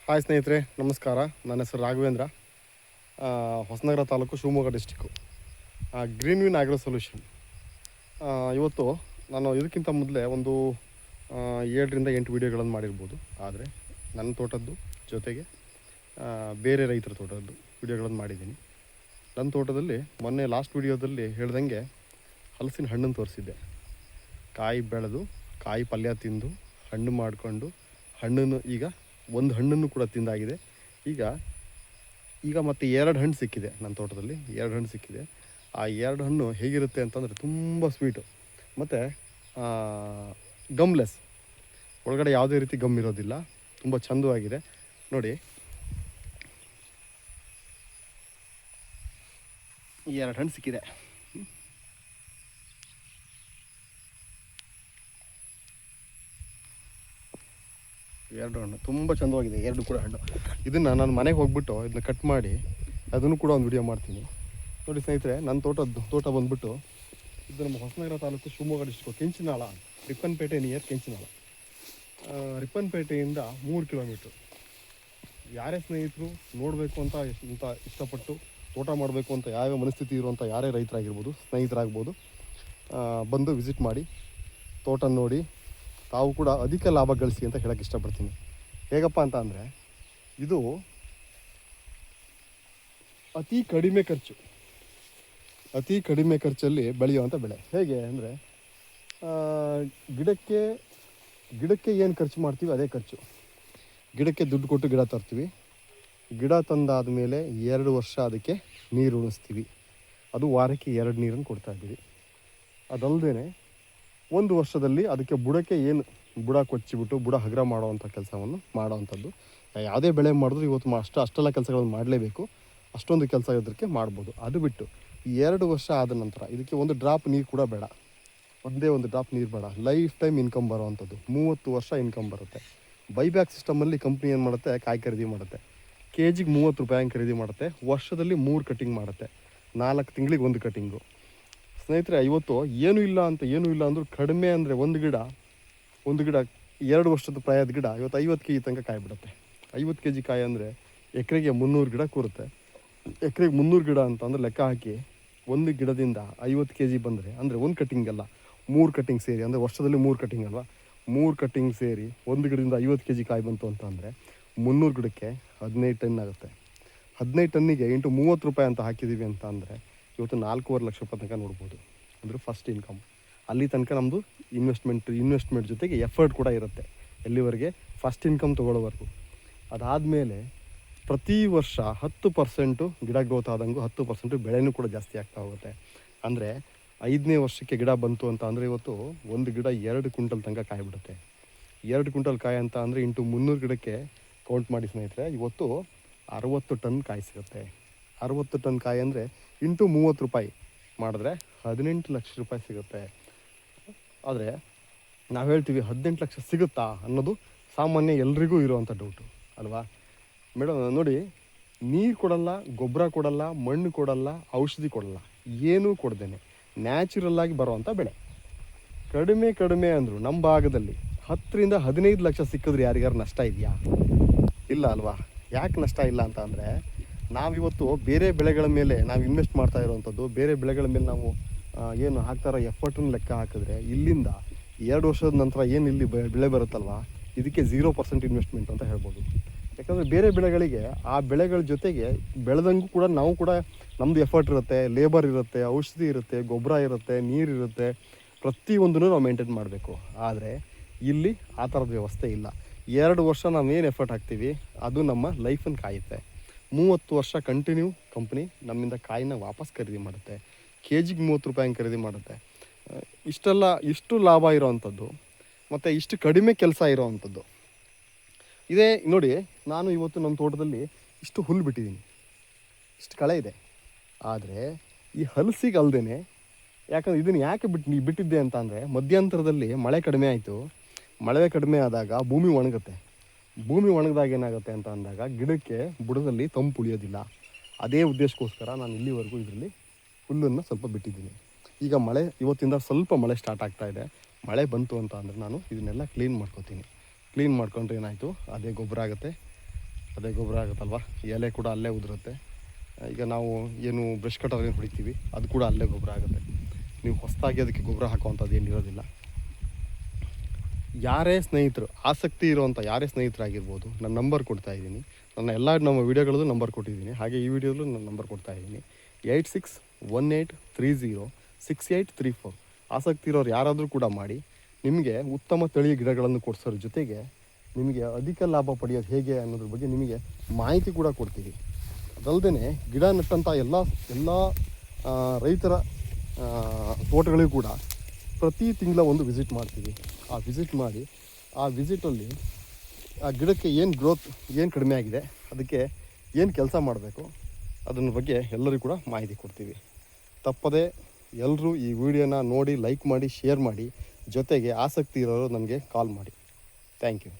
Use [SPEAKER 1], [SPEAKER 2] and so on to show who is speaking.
[SPEAKER 1] Hi ಸ್ನೇಹಿತರೆ, ನಮಸ್ಕಾರ. ನನ್ನ ಹೆಸರು Raghavendra. Hosanagara taluk, Shivamogga district. Green win agro solution. ಇವತ್ತು ನಾನು ಇದಕ್ಕಿಂತ ಮೊದಲೇ ಒಂದು 7-8 ವೀಡಿಯೋಗಳನ್ನು ಮಾಡಿರ್ಬೋದು. ಆದರೆ ನನ್ನ ತೋಟದ್ದು ಜೊತೆಗೆ ಬೇರೆ ರೈತರ ತೋಟದ್ದು ವೀಡಿಯೋಗಳನ್ನು ಮಾಡಿದ್ದೀನಿ. ನನ್ನ ತೋಟದಲ್ಲಿ ಮೊನ್ನೆ ಲಾಸ್ಟ್ ವೀಡಿಯೋದಲ್ಲಿ ಹೇಳ್ದಂಗೆ ಹಲಸಿನ ಹಣ್ಣನ್ನು ತೋರಿಸಿದ್ದೆ. ಕಾಯಿ ಬೆಳೆದು ಕಾಯಿ ಪಲ್ಯ ತಿಂದು ಹಣ್ಣು ಮಾಡಿಕೊಂಡು ಹಣ್ಣನ್ನು ಈಗ ಒಂದು ಹಣ್ಣನ್ನು ಕೂಡ ತಿಂದಾಗಿದೆ. ಈಗ ಮತ್ತೆ 2 ಹಣ್ಣು ಸಿಕ್ಕಿದೆ ನನ್ನ ತೋಟದಲ್ಲಿ. 2 ಹಣ್ಣು ಸಿಕ್ಕಿದೆ. ಆ 2 ಹಣ್ಣು ಹೇಗಿರುತ್ತೆ ಅಂತಂದರೆ ತುಂಬ ಸ್ವೀಟು ಮತ್ತು ಗಮ್ಲೆಸ್, ಒಳಗಡೆ ಯಾವುದೇ ರೀತಿ ಗಮ್ ಇರೋದಿಲ್ಲ. ತುಂಬ ಚಂದವಾಗಿದೆ ನೋಡಿ. ಈ 2 ಹಣ್ಣು ಸಿಕ್ಕಿದೆ. ಎರಡು ಹಣ್ಣು ತುಂಬ ಚಂದವಾಗಿದೆ, 2 ಕೂಡ ಹಣ್ಣು. ಇದನ್ನು ನಾನು ಮನೆಗೆ ಹೋಗ್ಬಿಟ್ಟು ಇದನ್ನ ಕಟ್ ಮಾಡಿ ಅದನ್ನು ಕೂಡ ಒಂದು ವಿಡಿಯೋ ಮಾಡ್ತೀನಿ ನೋಡಿ ಸ್ನೇಹಿತರೆ. ನನ್ನ ತೋಟ ಬಂದುಬಿಟ್ಟು ಇದು ನಮ್ಮ ಹೊಸನಗರ ತಾಲೂಕು, ಶಿವಮೊಗ್ಗ ಡಿಸ್ಟ್ರಿಕ್ಕು, ಕೆಂಚಿನಾಳ, ರಿಪ್ಪನ್ಪೇಟೆ ನಿಯರ್ ಕೆಂಚಿನಾಳ. ರಿಪ್ಪನ್ಪೇಟೆಯಿಂದ 3 ಕಿಲೋಮೀಟ್ರು. ಯಾರೇ ಸ್ನೇಹಿತರು ನೋಡಬೇಕು ಅಂತ ಇಷ್ಟಪಟ್ಟು ತೋಟ ಮಾಡಬೇಕು ಅಂತ ಯಾವ್ಯಾವ ಮನಸ್ಥಿತಿ ಇರುವಂಥ ಯಾರೇ ರೈತರಾಗಿರ್ಬೋದು, ಸ್ನೇಹಿತರಾಗ್ಬೋದು, ಬಂದು ವಿಸಿಟ್ ಮಾಡಿ ತೋಟ ನೋಡಿ ತಾವು ಕೂಡ ಅಧಿಕ ಲಾಭ ಗಳಿಸಿ ಅಂತ ಹೇಳೋಕ್ಕೆ ಇಷ್ಟಪಡ್ತೀನಿ. ಹೇಗಪ್ಪ ಅಂತ ಅಂದರೆ, ಇದು ಅತಿ ಕಡಿಮೆ ಖರ್ಚಲ್ಲಿ ಬೆಳೆಯುವಂಥ ಬೆಳೆ. ಹೇಗೆ ಅಂದರೆ, ಗಿಡಕ್ಕೆ ಏನು ಖರ್ಚು ಮಾಡ್ತೀವಿ ಅದೇ ಖರ್ಚು. ಗಿಡಕ್ಕೆ ದುಡ್ಡು ಕೊಟ್ಟು ಗಿಡ ತರ್ತೀವಿ. ಗಿಡ ತಂದಾದ ಮೇಲೆ 2 ವರ್ಷ ಅದಕ್ಕೆ ನೀರು ಉಣಿಸ್ತೀವಿ. ಅದು ವಾರಕ್ಕೆ 2 ನೀರನ್ನು ಕೊಡ್ತಾಯಿದ್ದೀವಿ. ಅದಲ್ಲದೆ 1 ವರ್ಷದಲ್ಲಿ ಅದಕ್ಕೆ ಬುಡ ಕೊಚ್ಚಿಬಿಟ್ಟು ಬುಡ ಹಗುರ ಮಾಡೋವಂಥ ಕೆಲಸವನ್ನು ಮಾಡೋವಂಥದ್ದು. ಯಾವುದೇ ಬೆಳೆ ಮಾಡಿದ್ರು ಇವತ್ತು ಅಷ್ಟೆಲ್ಲ ಕೆಲಸಗಳನ್ನು ಮಾಡಲೇಬೇಕು. ಅಷ್ಟೊಂದು ಕೆಲಸ ಇದಕ್ಕೆ ಮಾಡ್ಬೋದು. ಅದು ಬಿಟ್ಟು 2 ವರ್ಷ ಆದ ನಂತರ ಇದಕ್ಕೆ 1 ಡ್ರಾಪ್ ನೀರು ಕೂಡ ಬೇಡ. ಒಂದೇ 1 ಡ್ರಾಪ್ ನೀರು ಬೇಡ. Life time income ಬರೋವಂಥದ್ದು. 30 ವರ್ಷ ಇನ್ಕಮ್ ಬರುತ್ತೆ. ಬೈಬ್ಯಾಕ್ ಸಿಸ್ಟಮಲ್ಲಿ ಕಂಪ್ನಿ ಏನು ಮಾಡುತ್ತೆ, ಕಾಯಿ ಖರೀದಿ ಮಾಡುತ್ತೆ. ಕೆಜಿಗೆ 30 ರೂಪಾಯಿ ಖರೀದಿ ಮಾಡುತ್ತೆ. ವರ್ಷದಲ್ಲಿ 3 ಕಟಿಂಗ್ ಮಾಡುತ್ತೆ. 4 ತಿಂಗಳಿಗೆ 1 ಕಟಿಂಗು. ಸ್ನೇಹಿತರೆ, ಇವತ್ತು ಏನೂ ಇಲ್ಲ ಅಂದರೂ ಕಡಿಮೆ ಅಂದರೆ ಒಂದು ಗಿಡ 2 ವರ್ಷದ ಪ್ರಾಯದ ಗಿಡ ಇವತ್ತು 50 kg ತನಕ ಕಾಯಿ ಬಿಡುತ್ತೆ. 50 kg ಕಾಯಿ ಅಂದರೆ ಎಕರೆಗೆ 300 ಗಿಡ ಕೂರುತ್ತೆ. ಎಕರೆಗೆ 300 ಗಿಡ ಅಂತಂದರೆ ಲೆಕ್ಕ ಹಾಕಿ, ಒಂದು ಗಿಡದಿಂದ 50 kg ಬಂದರೆ ಅಂದರೆ 1 ಕಟಿಂಗ್ ಅಲ್ಲ, 3 ಕಟಿಂಗ್ ಸೇರಿ, ಅಂದರೆ ವರ್ಷದಲ್ಲಿ 3 ಕಟಿಂಗ್ ಅಲ್ವಾ, 3 ಕಟಿಂಗ್ ಸೇರಿ ಒಂದು ಗಿಡದಿಂದ 50 kg ಕಾಯಿ ಬಂತು ಅಂತ ಅಂದರೆ 300 ಗಿಡಕ್ಕೆ 15 ಟನ್ ಆಗುತ್ತೆ. 15 ಟನ್ನಿಗೆ ಇಂಟು 30 ರೂಪಾಯಿ ಅಂತ ಹಾಕಿದ್ದೀವಿ ಅಂತ ಅಂದರೆ ಇವತ್ತು 4.5 ಲಕ್ಷ ರೂಪಾಯಿ ತನಕ ನೋಡ್ಬೋದು. ಅಂದರೆ ಫಸ್ಟ್ ಇನ್ಕಮ್. ಅಲ್ಲಿ ತನಕ ನಮ್ಮದು ಇನ್ವೆಸ್ಟ್ಮೆಂಟ್ ಜೊತೆಗೆ ಎಫರ್ಟ್ ಕೂಡ ಇರುತ್ತೆ. ಎಲ್ಲಿವರೆಗೆ? ಫಸ್ಟ್ ಇನ್ಕಮ್ ತೊಗೊಳ್ಳೋವರೆಗೂ. ಅದಾದಮೇಲೆ ಪ್ರತಿ ವರ್ಷ 10% ಗಿಡ ಗ್ರೋತ್ ಆದಂಗೂ 10% ಬೆಳೆನೂ ಕೂಡ ಜಾಸ್ತಿ ಆಗ್ತಾ ಹೋಗುತ್ತೆ. ಅಂದರೆ 5ನೇ ವರ್ಷಕ್ಕೆ ಗಿಡ ಬಂತು ಅಂತ ಅಂದರೆ ಇವತ್ತು ಒಂದು ಗಿಡ 2 ಕ್ವಿಂಟಲ್ ತನಕ ಕಾಯಿ ಬಿಡುತ್ತೆ. 2 ಕ್ವಿಂಟಲ್ ಕಾಯಿ ಅಂತ ಅಂದರೆ ಇಂಟು 300 ಗಿಡಕ್ಕೆ ಕೌಂಟ್ ಮಾಡಿ ಸ್ನೇಹಿತರೆ, ಇವತ್ತು 60 ಟನ್ ಕಾಯಿ ಸಿಗುತ್ತೆ. 60 ಟನ್ ಕಾಯಿ ಅಂದರೆ ಇಂಟು 30 ರೂಪಾಯಿ ಮಾಡಿದ್ರೆ 18 ಲಕ್ಷ ರೂಪಾಯಿ ಸಿಗುತ್ತೆ. ಆದರೆ ನಾವು ಹೇಳ್ತೀವಿ 18 ಲಕ್ಷ ಸಿಗುತ್ತಾ ಅನ್ನೋದು ಸಾಮಾನ್ಯ ಎಲ್ರಿಗೂ ಇರುವಂಥ ಡೌಟು ಅಲ್ವಾ ಮೇಡಮ್? ನೋಡಿ, ನೀರು ಕೊಡಲ್ಲ, ಗೊಬ್ಬರ ಕೊಡಲ್ಲ, ಮಣ್ಣು ಕೊಡಲ್ಲ, ಔಷಧಿ ಕೊಡಲ್ಲ, ಏನೂ ಕೊಡ್ದೇನೆ ನ್ಯಾಚುರಲ್ಲಾಗಿ ಬರೋವಂಥ ಬೆಳೆ. ಕಡಿಮೆ ಅಂದರು ನಮ್ಮ ಭಾಗದಲ್ಲಿ 10ರಿಂದ 15 ಲಕ್ಷ ಸಿಕ್ಕಿದ್ರೆ ಯಾರಿಗಾರು ನಷ್ಟ ಇದೆಯಾ? ಇಲ್ಲ ಅಲ್ವಾ? ಯಾಕೆ ನಷ್ಟ ಇಲ್ಲ ಅಂತ ಅಂದರೆ, ನಾವಿವತ್ತು ಬೇರೆ ಬೆಳೆಗಳ ಮೇಲೆ ನಾವು ಇನ್ವೆಸ್ಟ್ ಮಾಡ್ತಾ ಇರೋವಂಥದ್ದು, ಬೇರೆ ಬೆಳೆಗಳ ಮೇಲೆ ನಾವು ಏನು ಹಾಕ್ತಾರೋ ಎಫರ್ಟನ್ನು ಲೆಕ್ಕ ಹಾಕಿದ್ರೆ ಇಲ್ಲಿಂದ 2 ವರ್ಷದ ನಂತರ ಏನು ಇಲ್ಲಿ ಬೆಳೆ ಬರುತ್ತಲ್ವ, ಇದಕ್ಕೆ 0% ಇನ್ವೆಸ್ಟ್ಮೆಂಟ್ ಅಂತ ಹೇಳ್ಬೋದು. ಯಾಕಂದರೆ ಬೇರೆ ಬೆಳೆಗಳಿಗೆ ಆ ಬೆಳೆಗಳ ಜೊತೆಗೆ ಬೆಳೆದಂಗೂ ಕೂಡ ನಾವು ಕೂಡ ನಮ್ಮದು ಎಫರ್ಟ್ ಇರುತ್ತೆ, ಲೇಬರ್ ಇರುತ್ತೆ, ಔಷಧಿ ಇರುತ್ತೆ, ಗೊಬ್ಬರ ಇರುತ್ತೆ, ನೀರಿರುತ್ತೆ, ಪ್ರತಿಯೊಂದನ್ನು ನಾವು ಮೇಂಟೈನ್ ಮಾಡಬೇಕು. ಆದರೆ ಇಲ್ಲಿ ಆ ಥರದ ವ್ಯವಸ್ಥೆ ಇಲ್ಲ. 2 ವರ್ಷ ನಾವು ಏನು ಎಫರ್ಟ್ ಹಾಕ್ತೀವಿ ಅದು ನಮ್ಮ ಲೈಫನ್ನು ಕಾಯುತ್ತೆ. 30 ವರ್ಷ ಕಂಟಿನ್ಯೂ ಕಂಪ್ನಿ ನಮ್ಮಿಂದ ಕಾಯಿನ ವಾಪಸ್ ಖರೀದಿ ಮಾಡುತ್ತೆ. ಕೆಜಿಗೆ 30 ರೂಪಾಯಿ ಖರೀದಿ ಮಾಡುತ್ತೆ. ಇಷ್ಟು ಲಾಭ ಇರೋವಂಥದ್ದು ಮತ್ತು ಇಷ್ಟು ಕಡಿಮೆ ಕೆಲಸ ಇರೋವಂಥದ್ದು ಇದೇ ನೋಡಿ. ನಾನು ಇವತ್ತು ನಮ್ಮ ತೋಟದಲ್ಲಿ ಇಷ್ಟು ಹುಲ್ಲು ಬಿಟ್ಟಿದ್ದೀನಿ, ಇಷ್ಟು ಕಳೆ ಇದೆ. ಆದರೆ ಈ ಹಲಸಿಗೆ ಅಲ್ಲದೇ, ಯಾಕಂದರೆ ಇದನ್ನು ಯಾಕೆ ಬಿಟ್ಟಿದ್ದೆ ಅಂತ ಅಂದರೆ, ಮಧ್ಯಂತರದಲ್ಲಿ ಮಳೆ ಕಡಿಮೆ ಆಯಿತು. ಮಳೆ ಕಡಿಮೆ ಆದಾಗ ಭೂಮಿ ಒಣಗುತ್ತೆ. ಭೂಮಿ ಒಣಗಿದಾಗ ಏನಾಗುತ್ತೆ ಅಂತ ಅಂದಾಗ ಗಿಡಕ್ಕೆ ಬುಡದಲ್ಲಿ ತಂಪು ಉಳಿಯೋದಿಲ್ಲ. ಅದೇ ಉದ್ದೇಶಕ್ಕೋಸ್ಕರ ನಾನು ಇಲ್ಲಿವರೆಗೂ ಇದರಲ್ಲಿ ಹುಲ್ಲನ್ನು ಸ್ವಲ್ಪ ಬಿಟ್ಟಿದ್ದೀನಿ. ಈಗ ಇವತ್ತಿಂದ ಸ್ವಲ್ಪ ಮಳೆ ಸ್ಟಾರ್ಟ್ ಆಗ್ತಾಯಿದೆ. ಮಳೆ ಬಂತು ಅಂತ ಅಂದರೆ ನಾನು ಇದನ್ನೆಲ್ಲ ಕ್ಲೀನ್ ಮಾಡ್ಕೊತೀನಿ. ಕ್ಲೀನ್ ಮಾಡ್ಕೊಂಡ್ರೆ ಏನಾಯಿತು, ಅದೇ ಗೊಬ್ಬರ ಆಗುತ್ತೆ. ಅದೇ ಗೊಬ್ಬರ ಆಗುತ್ತಲ್ವ. ಎಲೆ ಕೂಡ ಅಲ್ಲೇ ಉದುರುತ್ತೆ. ಈಗ ನಾವು ಏನು ಬ್ರಷ್ ಕಟರ್ ಏನು ಹೊಡಿತೀವಿ ಅದು ಕೂಡ ಅಲ್ಲೇ ಗೊಬ್ಬರ ಆಗುತ್ತೆ. ನೀವು ಹೊಸದಾಗಿ ಅದಕ್ಕೆ ಗೊಬ್ಬರ ಹಾಕುವಂಥದ್ದು ಏನಿರೋದಿಲ್ಲ. ಯಾರೇ ಸ್ನೇಹಿತರು, ಆಸಕ್ತಿ ಇರುವಂಥ ಯಾರೇ ಸ್ನೇಹಿತರಾಗಿರ್ಬೋದು, ನನ್ನ ನಂಬರ್ ಕೊಡ್ತಾ ಇದ್ದೀನಿ. ನಮ್ಮ ವೀಡಿಯೋಗಳಲ್ಲೂ ನಂಬರ್ ಕೊಟ್ಟಿದ್ದೀನಿ, ಹಾಗೆ ಈ ವಿಡಿಯೋದಲ್ಲೂ ನಾನು ನಂಬರ್ ಕೊಡ್ತಾ ಇದ್ದೀನಿ. 8618306834. ಆಸಕ್ತಿ ಇರೋರು ಯಾರಾದರೂ ಕೂಡ ಮಾಡಿ. ನಿಮಗೆ ಉತ್ತಮ ತಳಿಯ ಗಿಡಗಳನ್ನು ಕೊಡಿಸೋರ ಜೊತೆಗೆ ನಿಮಗೆ ಅಧಿಕ ಲಾಭ ಪಡೆಯೋದು ಹೇಗೆ ಅನ್ನೋದ್ರ ಬಗ್ಗೆ ನಿಮಗೆ ಮಾಹಿತಿ ಕೂಡ ಕೊಡ್ತೀವಿ. ಅದಲ್ಲದೆ ಗಿಡ ನೆಟ್ಟಂಥ ಎಲ್ಲ ರೈತರ ತೋಟಗಳಿಗೂ ಕೂಡ ಪ್ರತಿ ತಿಂಗಳ ಒಂದು ವಿಸಿಟ್ ಮಾಡ್ತೀವಿ. ಆ ವಿಸಿಟ್ ಮಾಡಿ ಆ ವಿಸಿಟಲ್ಲಿ ಆ ಗಿಡಕ್ಕೆ ಏನು ಗ್ರೋತ್ ಏನು ಕಡಿಮೆ ಆಗಿದೆ, ಅದಕ್ಕೆ ಏನು ಕೆಲಸ ಮಾಡಬೇಕು ಅದನ್ನ ಬಗ್ಗೆ ಎಲ್ಲರಿಗೂ ಕೂಡ ಮಾಹಿತಿ ಕೊಡ್ತೀವಿ. ತಪ್ಪದೆ ಎಲ್ಲರೂ ಈ ವಿಡಿಯೋನ ನೋಡಿ ಲೈಕ್ ಮಾಡಿ, ಶೇರ್ ಮಾಡಿ, ಜೊತೆಗೆ ಆಸಕ್ತಿ ಇರೋರು ನನಗೆ ಕಾಲ್ ಮಾಡಿ. Thank you.